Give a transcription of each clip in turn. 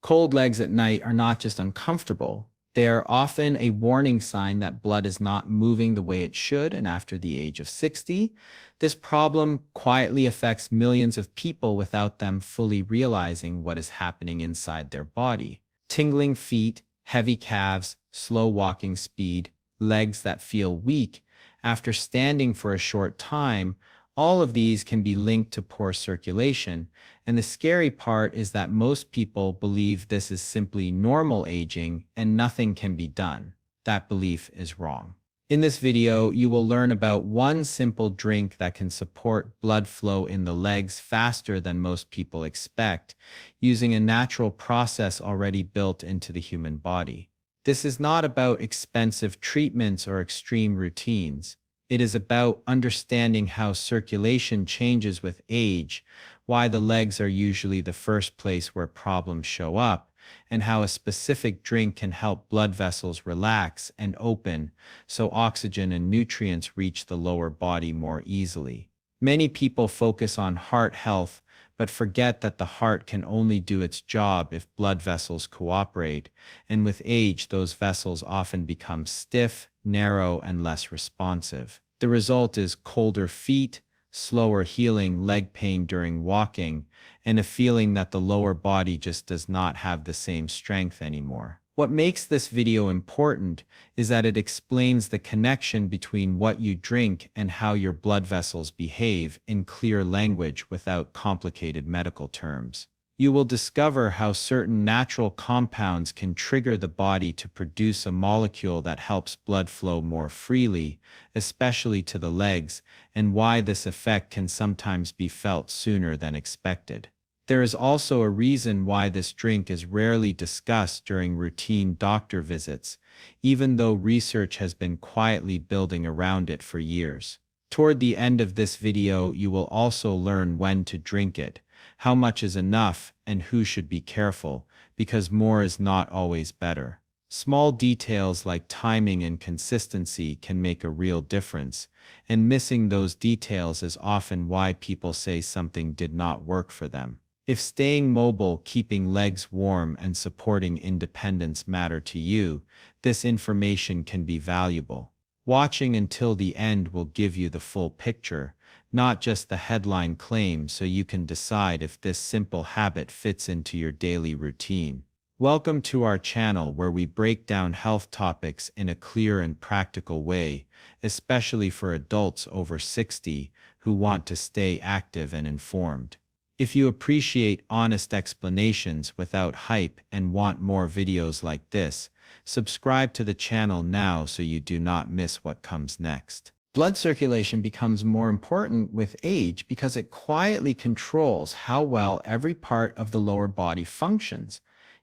Cold legs at night are not just uncomfortable, they are often a warning sign that blood is not moving the way it should, and after the age of 60, this problem quietly affects millions of people without them fully realizing what is happening inside their body. Tingling feet, heavy calves, slow walking speed, legs that feel weak after standing for a short time, all of these can be linked to poor circulation, and the scary part is that most people believe this is simply normal aging and nothing can be done. That belief is wrong. In this video, you will learn about one simple drink that can support blood flow in the legs faster than most people expect, using a natural process already built into the human body. This is not about expensive treatments or extreme routines. It is about understanding how circulation changes with age, why the legs are usually the first place where problems show up, and how a specific drink can help blood vessels relax and open so oxygen and nutrients reach the lower body more easily. Many people focus on heart health, but forget that the heart can only do its job if blood vessels cooperate, and with age, those vessels often become stiff, narrow, and less responsive. The result is colder feet, slower healing, leg pain during walking, and a feeling that the lower body just does not have the same strength anymore. What makes this video important is that it explains the connection between what you drink and how your blood vessels behave in clear language without complicated medical terms. You will discover how certain natural compounds can trigger the body to produce a molecule that helps blood flow more freely, especially to the legs, and why this effect can sometimes be felt sooner than expected. There is also a reason why this drink is rarely discussed during routine doctor visits, even though research has been quietly building around it for years. Toward the end of this video, you will also learn when to drink it, how much is enough, and who should be careful, because more is not always better. Small details like timing and consistency can make a real difference, and missing those details is often why people say something did not work for them. If staying mobile, keeping legs warm, and supporting independence matter to you, this information can be valuable. Watching until the end will give you the full picture, not just the headline claim, so you can decide if this simple habit fits into your daily routine. Welcome to our channel where we break down health topics in a clear and practical way, especially for adults over 60 who want to stay active and informed. If you appreciate honest explanations without hype and want more videos like this, subscribe to the channel now so you do not miss what comes next. Blood circulation becomes more important with age because it quietly controls how well every part of the lower body functions.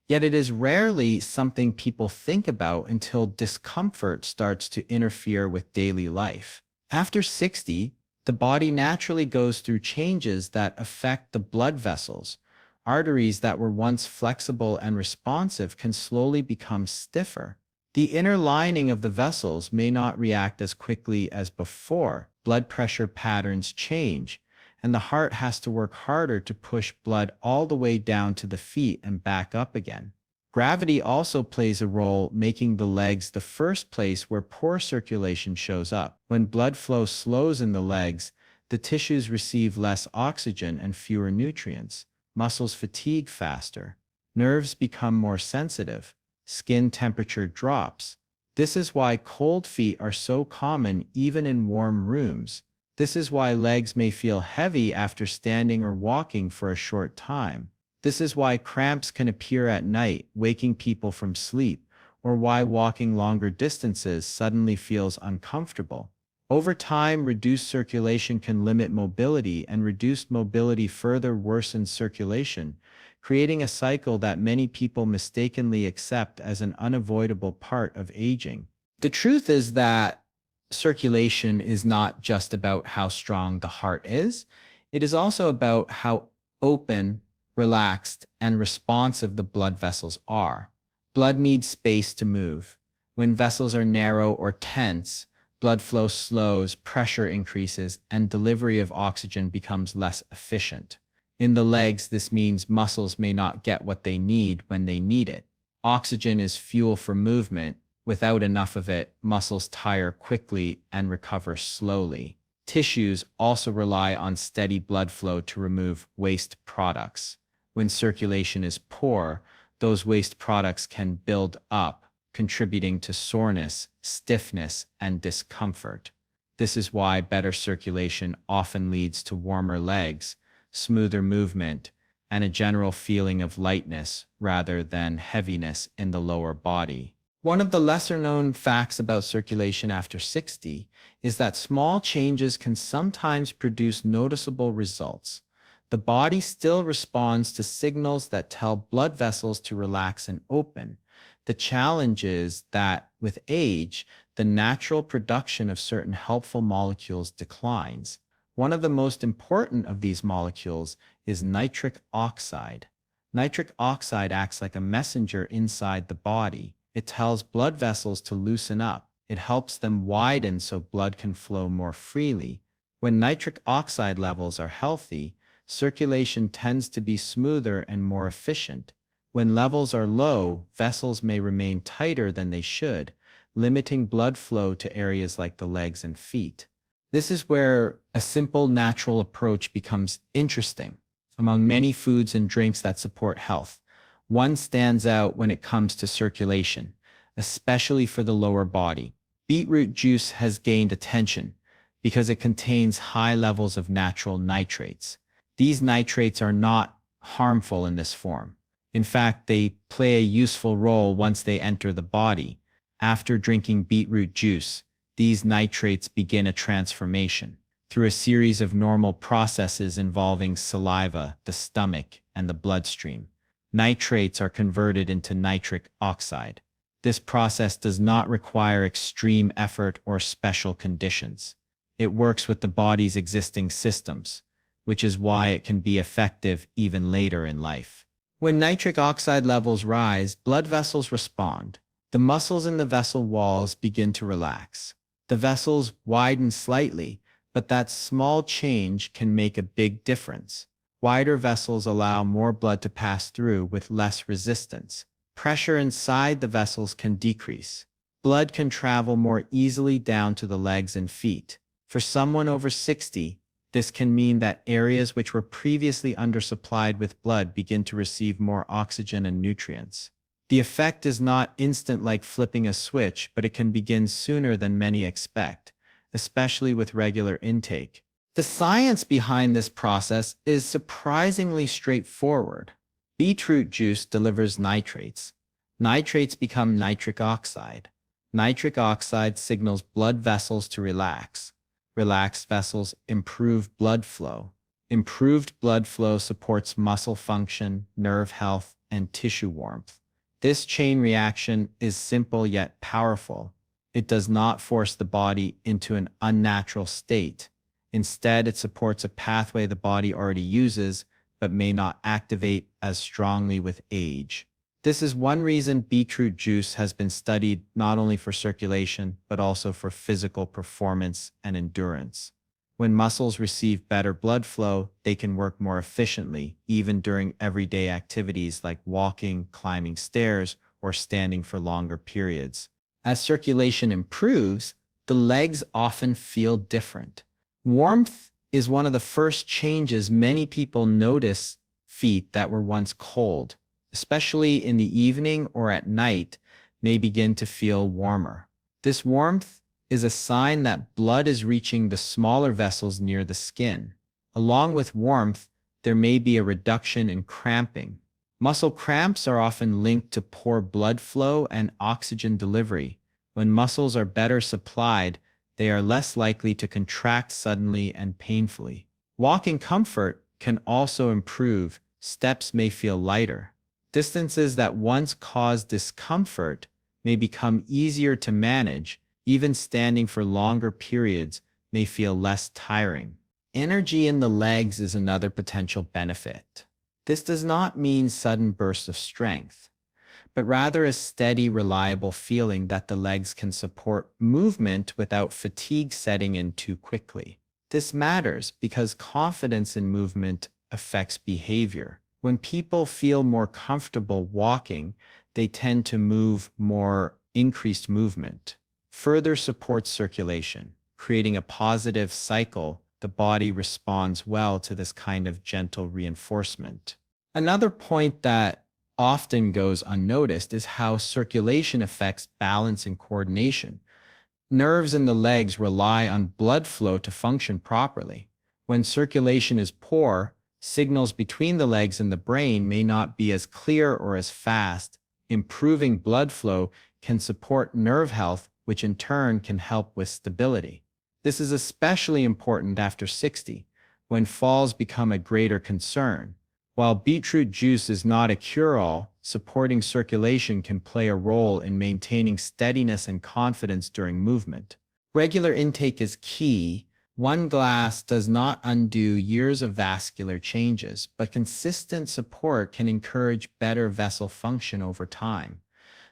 Yet it is rarely something people think about until discomfort starts to interfere with daily life. After 60, the body naturally goes through changes that affect the blood vessels. Arteries that were once flexible and responsive can slowly become stiffer. The inner lining of the vessels may not react as quickly as before. Blood pressure patterns change, and the heart has to work harder to push blood all the way down to the feet and back up again. Gravity also plays a role, making the legs the first place where poor circulation shows up. When blood flow slows in the legs, the tissues receive less oxygen and fewer nutrients. Muscles fatigue faster. Nerves become more sensitive. Skin temperature drops. This is why cold feet are so common even in warm rooms. This is why legs may feel heavy after standing or walking for a short time. This is why cramps can appear at night, waking people from sleep, or why walking longer distances suddenly feels uncomfortable. Over time, reduced circulation can limit mobility, and reduced mobility further worsens circulation, creating a cycle that many people mistakenly accept as an unavoidable part of aging. The truth is that circulation is not just about how strong the heart is, it is also about how open, relaxed, and responsive the blood vessels are. Blood needs space to move. When vessels are narrow or tense, blood flow slows, pressure increases, and delivery of oxygen becomes less efficient. In the legs, this means muscles may not get what they need when they need it. Oxygen is fuel for movement. Without enough of it, muscles tire quickly and recover slowly. Tissues also rely on steady blood flow to remove waste products. When circulation is poor, those waste products can build up, contributing to soreness, stiffness, and discomfort. This is why better circulation often leads to warmer legs, smoother movement, and a general feeling of lightness rather than heaviness in the lower body. One of the lesser known facts about circulation after 60 is that small changes can sometimes produce noticeable results. The body still responds to signals that tell blood vessels to relax and open. The challenge is that with age, the natural production of certain helpful molecules declines. One of the most important of these molecules is nitric oxide. Nitric oxide acts like a messenger inside the body. It tells blood vessels to loosen up. It helps them widen so blood can flow more freely. When nitric oxide levels are healthy, circulation tends to be smoother and more efficient. When levels are low, vessels may remain tighter than they should, limiting blood flow to areas like the legs and feet. This is where a simple natural approach becomes interesting. Among many foods and drinks that support health, one stands out when it comes to circulation, especially for the lower body. Beetroot juice has gained attention because it contains high levels of natural nitrates. These nitrates are not harmful in this form. In fact, they play a useful role once they enter the body. After drinking beetroot juice, these nitrates begin a transformation through a series of normal processes involving saliva, the stomach, and the bloodstream. Nitrates are converted into nitric oxide. This process does not require extreme effort or special conditions. It works with the body's existing systems, which is why it can be effective even later in life. When nitric oxide levels rise, blood vessels respond. The muscles in the vessel walls begin to relax. The vessels widen slightly, but that small change can make a big difference. Wider vessels allow more blood to pass through with less resistance. Pressure inside the vessels can decrease. Blood can travel more easily down to the legs and feet. For someone over 60, this can mean that areas which were previously undersupplied with blood begin to receive more oxygen and nutrients. The effect is not instant like flipping a switch, but it can begin sooner than many expect, especially with regular intake. The science behind this process is surprisingly straightforward. Beetroot juice delivers nitrates. Nitrates become nitric oxide. Nitric oxide signals blood vessels to relax. Relaxed vessels improve blood flow. Improved blood flow supports muscle function, nerve health, and tissue warmth. This chain reaction is simple yet powerful. It does not force the body into an unnatural state. Instead, it supports a pathway the body already uses, but may not activate as strongly with age. This is one reason beetroot juice has been studied not only for circulation, but also for physical performance and endurance. When muscles receive better blood flow, they can work more efficiently, even during everyday activities like walking, climbing stairs, or standing for longer periods. As circulation improves, the legs often feel different. Warmth is one of the first changes many people notice. Feet that were once cold, especially in the evening or at night, may begin to feel warmer. This warmth is a sign that blood is reaching the smaller vessels near the skin. Along with warmth, there may be a reduction in cramping. Muscle cramps are often linked to poor blood flow and oxygen delivery. When muscles are better supplied, they are less likely to contract suddenly and painfully. Walking comfort can also improve. Steps may feel lighter. Distances that once caused discomfort may become easier to manage. Even standing for longer periods may feel less tiring. Energy in the legs is another potential benefit. This does not mean sudden bursts of strength, but rather a steady, reliable feeling that the legs can support movement without fatigue setting in too quickly. This matters because confidence in movement affects behavior. When people feel more comfortable walking, they tend to move more increased movement. Further supports circulation, creating a positive cycle. The body responds well to this kind of gentle reinforcement. Another point that often goes unnoticed is how circulation affects balance and coordination. Nerves in the legs rely on blood flow to function properly. When circulation is poor, signals between the legs and the brain may not be as clear or as fast. Improving blood flow can support nerve health, which in turn can help with stability. This is especially important after 60, when falls become a greater concern. While beetroot juice is not a cure-all, supporting circulation can play a role in maintaining steadiness and confidence during movement. Regular intake is key. One glass does not undo years of vascular changes, but consistent support can encourage better vessel function over time.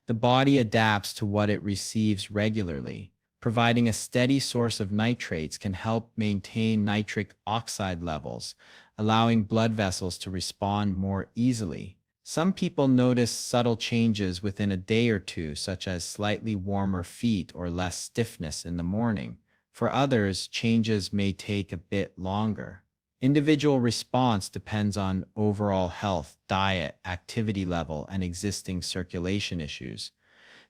The body adapts to what it receives regularly. Providing a steady source of nitrates can help maintain nitric oxide levels, allowing blood vessels to respond more easily. Some people notice subtle changes within a day or two, such as slightly warmer feet or less stiffness in the morning. For others, changes may take a bit longer. Individual response depends on overall health, diet, activity level, and existing circulation issues.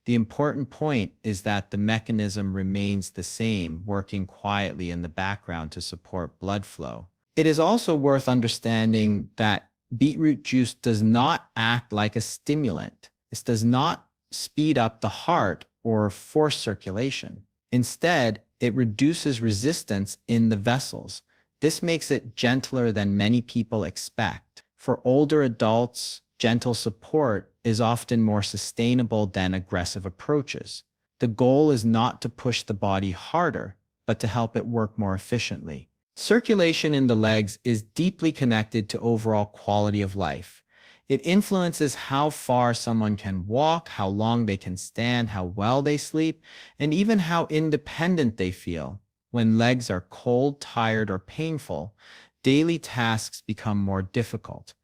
The important point is that the mechanism remains the same, working quietly in the background to support blood flow. It is also worth understanding that beetroot juice does not act like a stimulant. This does not speed up the heart or force circulation. Instead, it reduces resistance in the vessels. This makes it gentler than many people expect. For older adults, gentle support is often more sustainable than aggressive approaches. The goal is not to push the body harder, but to help it work more efficiently. Circulation in the legs is deeply connected to overall quality of life. It influences how far someone can walk, how long they can stand, how well they sleep, and even how independent they feel. When legs are cold, tired, or painful, daily tasks become more difficult.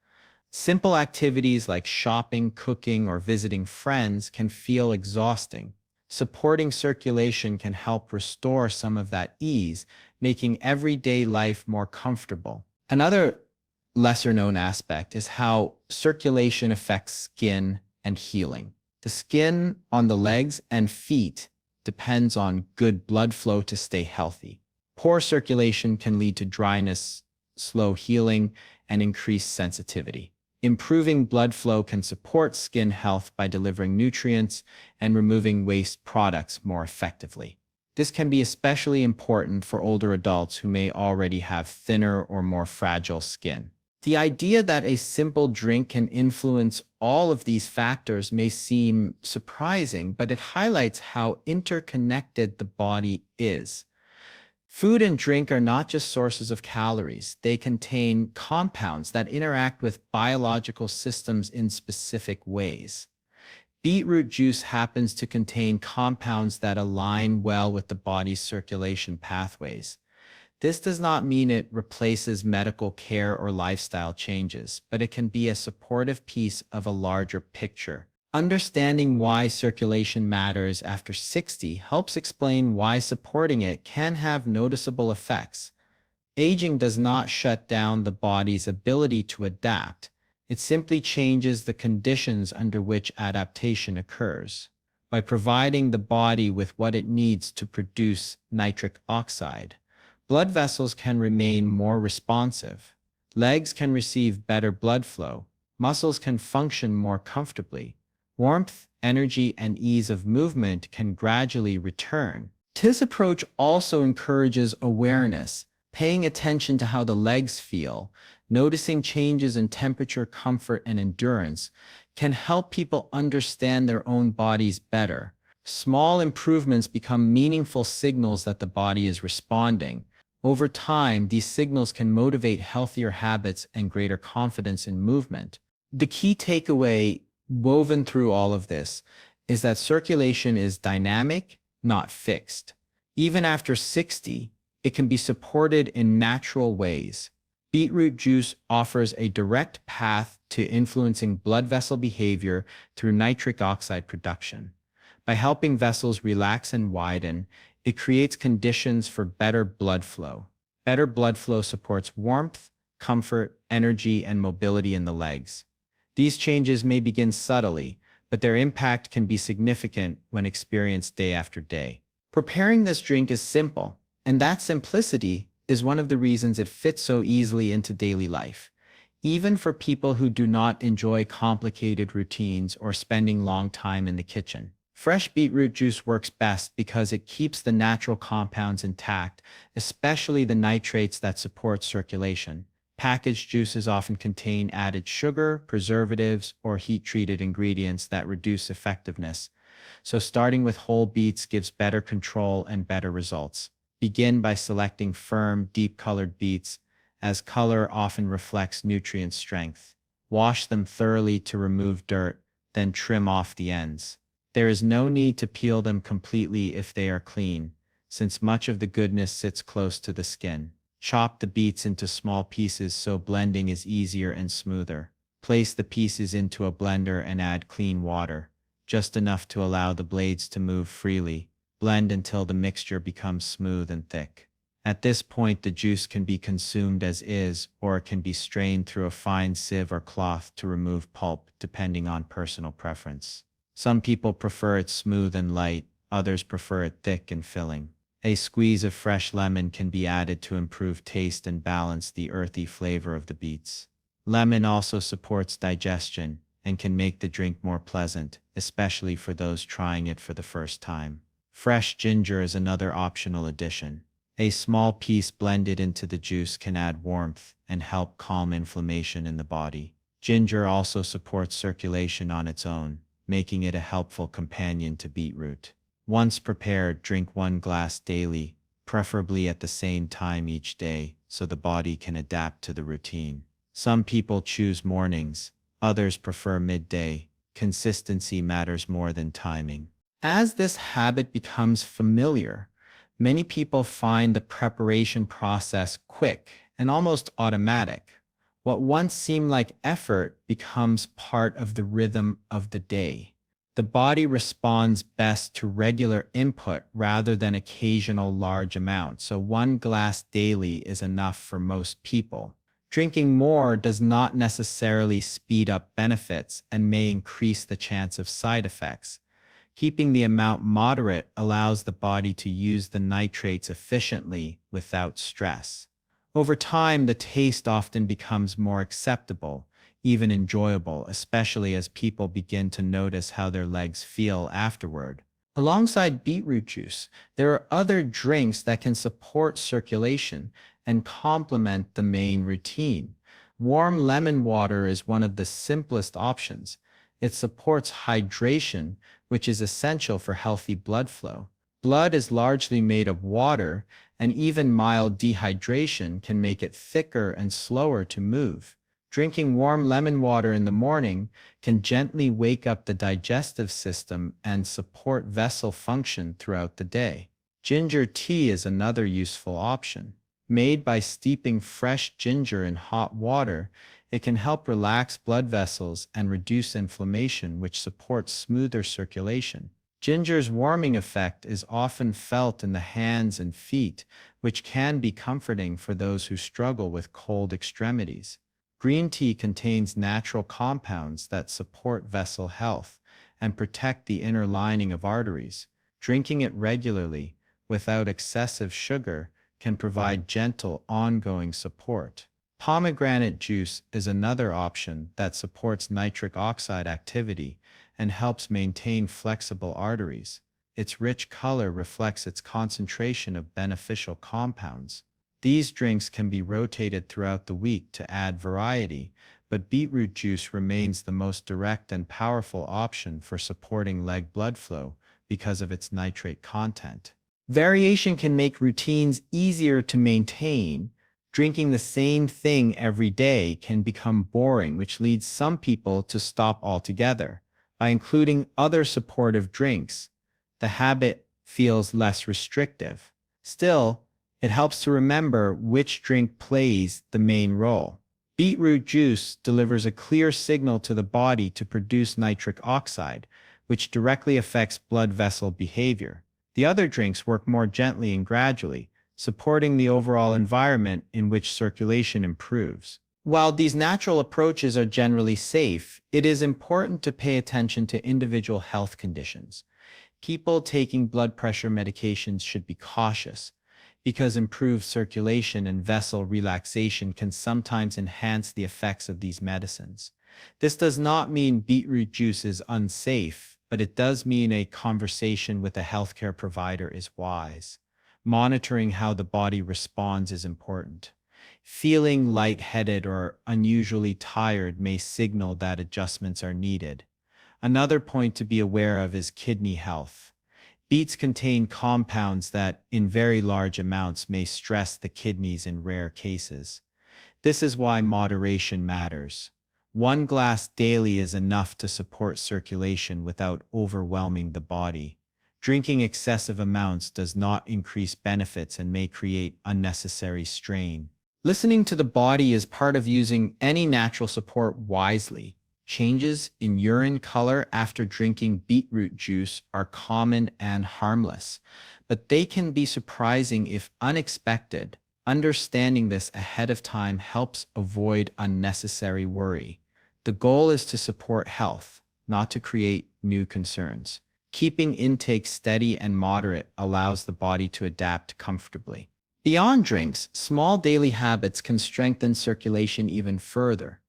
Simple activities like shopping, cooking, or visiting friends can feel exhausting. Supporting circulation can help restore some of that ease, making everyday life more comfortable. Another lesser-known aspect is how circulation affects skin and healing. The skin on the legs and feet depends on good blood flow to stay healthy. Poor circulation can lead to dryness, slow healing, and increased sensitivity. Improving blood flow can support skin health by delivering nutrients and removing waste products more effectively. This can be especially important for older adults who may already have thinner or more fragile skin. The idea that a simple drink can influence all of these factors may seem surprising, but it highlights how interconnected the body is. Food and drink are not just sources of calories. They contain compounds that interact with biological systems in specific ways. Beetroot juice happens to contain compounds that align well with the body's circulation pathways. This does not mean it replaces medical care or lifestyle changes, but it can be a supportive piece of a larger picture. Understanding why circulation matters after 60 helps explain why supporting it can have noticeable effects. Aging does not shut down the body's ability to adapt. It simply changes the conditions under which adaptation occurs. By providing the body with what it needs to produce nitric oxide, blood vessels can remain more responsive. Legs can receive better blood flow. Muscles can function more comfortably. Warmth, energy, and ease of movement can gradually return. This approach also encourages awareness, paying attention to how the legs feel. Noticing changes in temperature, comfort, and endurance can help people understand their own bodies better. Small improvements become meaningful signals that the body is responding. Over time, these signals can motivate healthier habits and greater confidence in movement. The key takeaway woven through all of this is that circulation is dynamic, not fixed. Even after 60, it can be supported in natural ways. Beetroot juice offers a direct path to influencing blood vessel behavior through nitric oxide production. By helping vessels relax and widen, it creates conditions for better blood flow. Better blood flow supports warmth, comfort, energy, and mobility in the legs. These changes may begin subtly, but their impact can be significant when experienced day after day. Preparing this drink is simple, and that simplicity is one of the reasons it fits so easily into daily life, even for people who do not enjoy complicated routines or spending long time in the kitchen. Fresh beetroot juice works best because it keeps the natural compounds intact, especially the nitrates that support circulation. Packaged juices often contain added sugar, preservatives, or heat-treated ingredients that reduce effectiveness, so starting with whole beets gives better control and better results. Begin by selecting firm, deep-colored beets, as color often reflects nutrient strength. Wash them thoroughly to remove dirt, then trim off the ends. There is no need to peel them completely if they are clean, since much of the goodness sits close to the skin. Chop the beets into small pieces so blending is easier and smoother. Place the pieces into a blender and add clean water, just enough to allow the blades to move freely. Blend until the mixture becomes smooth and thick. At this point, the juice can be consumed as is, or it can be strained through a fine sieve or cloth to remove pulp, depending on personal preference. Some people prefer it smooth and light, others prefer it thick and filling. A squeeze of fresh lemon can be added to improve taste and balance the earthy flavor of the beets. Lemon also supports digestion and can make the drink more pleasant, especially for those trying it for the first time. Fresh ginger is another optional addition. A small piece blended into the juice can add warmth and help calm inflammation in the body. Ginger also supports circulation on its own, making it a helpful companion to beetroot. Once prepared, drink 1 glass daily, preferably at the same time each day, so the body can adapt to the routine. Some people choose mornings, others prefer midday. Consistency matters more than timing. As this habit becomes familiar, many people find the preparation process quick and almost automatic. What once seemed like effort becomes part of the rhythm of the day. The body responds best to regular input rather than occasional large amounts, so 1 glass daily is enough for most people. Drinking more does not necessarily speed up benefits and may increase the chance of side effects. Keeping the amount moderate allows the body to use the nitrates efficiently without stress. Over time, the taste often becomes more acceptable, even enjoyable, especially as people begin to notice how their legs feel afterward. Alongside beetroot juice, there are other drinks that can support circulation and complement the main routine. Warm lemon water is one of the simplest options. It supports hydration, which is essential for healthy blood flow. Blood is largely made of water, and even mild dehydration can make it thicker and slower to move. Drinking warm lemon water in the morning can gently wake up the digestive system and support vessel function throughout the day. Ginger tea is another useful option. Made by steeping fresh ginger in hot water, it can help relax blood vessels and reduce inflammation, which supports smoother circulation. Ginger's warming effect is often felt in the hands and feet, which can be comforting for those who struggle with cold extremities. Green tea contains natural compounds that support vessel health and protect the inner lining of arteries. Drinking it regularly, without excessive sugar, can provide gentle, ongoing support. Pomegranate juice is another option that supports nitric oxide activity and helps maintain flexible arteries. Its rich color reflects its concentration of beneficial compounds. These drinks can be rotated throughout the week to add variety, but beetroot juice remains the most direct and powerful option for supporting leg blood flow because of its nitrate content. Variation can make routines easier to maintain. Drinking the same thing every day can become boring, which leads some people to stop altogether. By including other supportive drinks, the habit feels less restrictive. Still, It helps to remember which drink plays the main role. Beetroot juice delivers a clear signal to the body to produce nitric oxide, which directly affects blood vessel behavior. The other drinks work more gently and gradually, supporting the overall environment in which circulation improves. While these natural approaches are generally safe, it is important to pay attention to individual health conditions. People taking blood pressure medications should be cautious, because improved circulation and vessel relaxation can sometimes enhance the effects of these medicines. This does not mean beetroot juice is unsafe, but it does mean a conversation with a healthcare provider is wise. Monitoring how the body responds is important. Feeling lightheaded or unusually tired may signal that adjustments are needed. Another point to be aware of is kidney health. Beets contain compounds that, in very large amounts, may stress the kidneys in rare cases. This is why moderation matters. One glass daily is enough to support circulation without overwhelming the body. Drinking excessive amounts does not increase benefits and may create unnecessary strain. Listening to the body is part of using any natural support wisely. Changes in urine color after drinking beetroot juice are common and harmless, but they can be surprising if unexpected. Understanding this ahead of time helps avoid unnecessary worry. The goal is to support health, not to create new concerns. Keeping intake steady and moderate allows the body to adapt comfortably. Beyond drinks, small daily habits can strengthen circulation even further.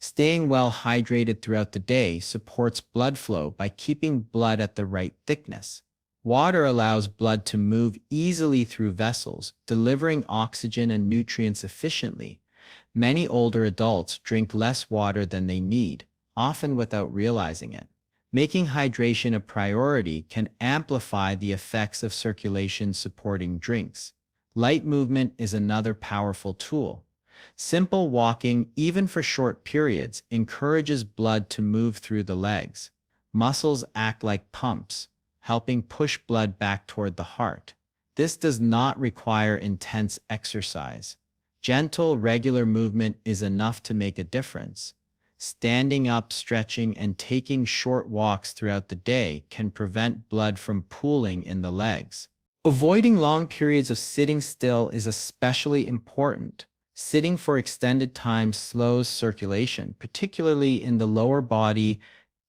Staying well hydrated throughout the day supports blood flow by keeping blood at the right thickness. Water allows blood to move easily through vessels, delivering oxygen and nutrients efficiently. Many older adults drink less water than they need, often without realizing it. Making hydration a priority can amplify the effects of circulation-supporting drinks. Light movement is another powerful tool. Simple walking, even for short periods, encourages blood to move through the legs. Muscles act like pumps, helping push blood back toward the heart. This does not require intense exercise. Gentle, regular movement is enough to make a difference. Standing up, stretching, and taking short walks throughout the day can prevent blood from pooling in the legs. Avoiding long periods of sitting still is especially important. Sitting for extended time slows circulation, particularly in the lower body.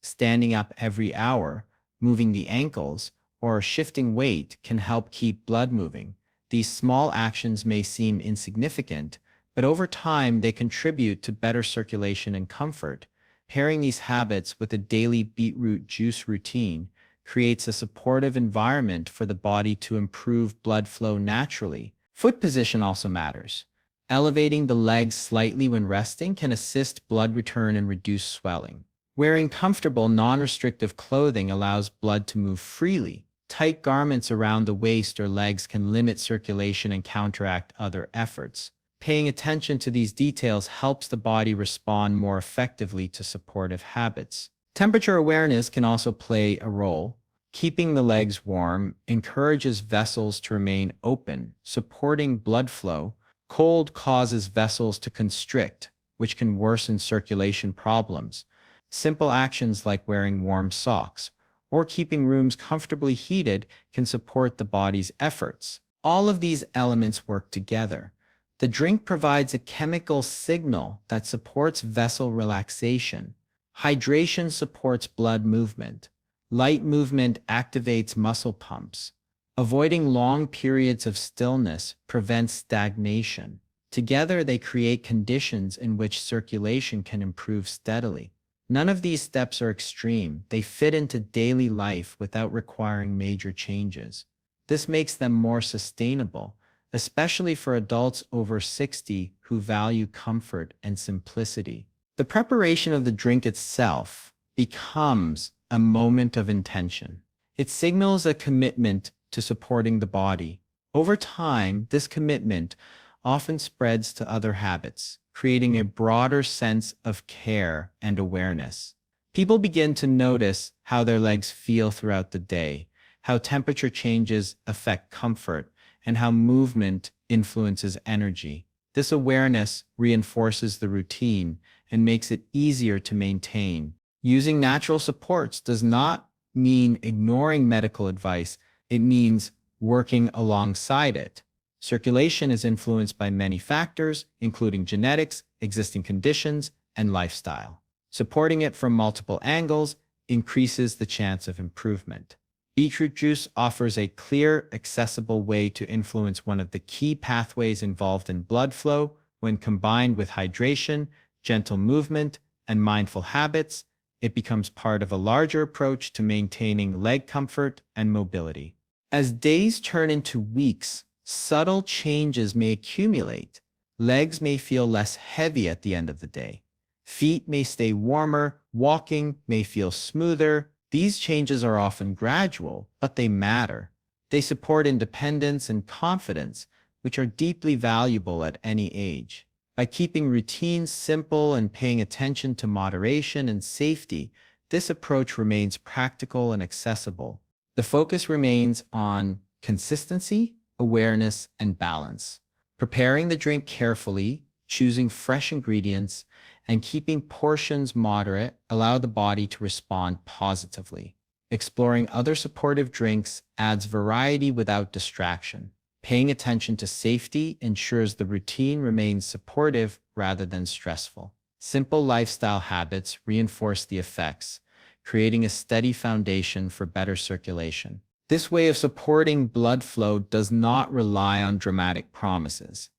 Standing up every hour, moving the ankles, or shifting weight can help keep blood moving. These small actions may seem insignificant, but over time they contribute to better circulation and comfort. Pairing these habits with a daily beetroot juice routine creates a supportive environment for the body to improve blood flow naturally. Foot position also matters. Elevating the legs slightly when resting can assist blood return and reduce swelling. Wearing comfortable, non-restrictive clothing allows blood to move freely. Tight garments around the waist or legs can limit circulation and counteract other efforts. Paying attention to these details helps the body respond more effectively to supportive habits. Temperature awareness can also play a role. Keeping the legs warm encourages vessels to remain open, supporting blood flow. Cold causes vessels to constrict, which can worsen circulation problems. Simple actions like wearing warm socks or keeping rooms comfortably heated can support the body's efforts. All of these elements work together. The drink provides a chemical signal that supports vessel relaxation. Hydration supports blood movement. Light movement activates muscle pumps. Avoiding long periods of stillness prevents stagnation. Together, they create conditions in which circulation can improve steadily. None of these steps are extreme. They fit into daily life without requiring major changes. This makes them more sustainable, especially for adults over 60 who value comfort and simplicity. The preparation of the drink itself becomes a moment of intention. It signals a commitment to supporting the body. Over time, this commitment often spreads to other habits, creating a broader sense of care and awareness. People begin to notice how their legs feel throughout the day, how temperature changes affect comfort, and how movement influences energy. This awareness reinforces the routine and makes it easier to maintain. Using natural supports does not mean ignoring medical advice, it means working alongside it. Circulation is influenced by many factors, including genetics, existing conditions, and lifestyle. Supporting it from multiple angles increases the chance of improvement. Beetroot juice offers a clear, accessible way to influence one of the key pathways involved in blood flow. When combined with hydration, gentle movement, and mindful habits, it becomes part of a larger approach to maintaining leg comfort and mobility. As days turn into weeks, subtle changes may accumulate. Legs may feel less heavy at the end of the day. Feet may stay warmer, walking may feel smoother. These changes are often gradual, but they matter. They support independence and confidence, which are deeply valuable at any age. By keeping routines simple and paying attention to moderation and safety, this approach remains practical and accessible. The focus remains on consistency, awareness, and balance. Preparing the drink carefully, choosing fresh ingredients, and keeping portions moderate allow the body to respond positively. Exploring other supportive drinks adds variety without distraction. Paying attention to safety ensures the routine remains supportive rather than stressful. Simple lifestyle habits reinforce the effects, creating a steady foundation for better circulation. This way of supporting blood flow does not rely on dramatic promises.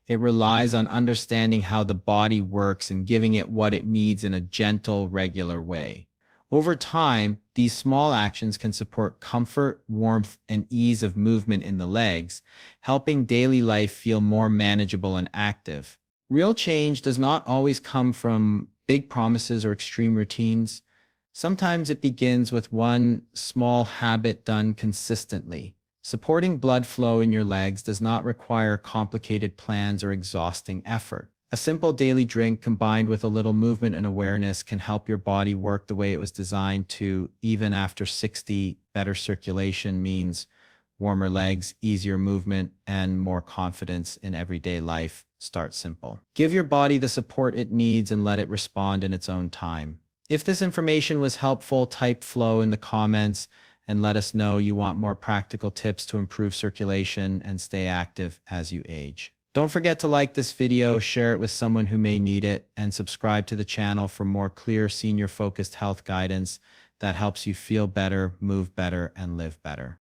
It relies on understanding how the body works and giving it what it needs in a gentle, regular way. Over time, these small actions can support comfort, warmth, and ease of movement in the legs, helping daily life feel more manageable and active. Real change does not always come from big promises or extreme routines. Sometimes it begins with one small habit done consistently. Supporting blood flow in your legs does not require complicated plans or exhausting effort. A simple daily drink combined with a little movement and awareness can help your body work the way it was designed to. Even after 60, better circulation means warmer legs, easier movement, and more confidence in everyday life. Start simple. Give your body the support it needs and let it respond in its own time. If this information was helpful, type flow in the comments and let us know you want more practical tips to improve circulation and stay active as you age. Don't forget to like this video, share it with someone who may need it, and subscribe to the channel for more clear, senior-focused health guidance that helps you feel better, move better, and live better.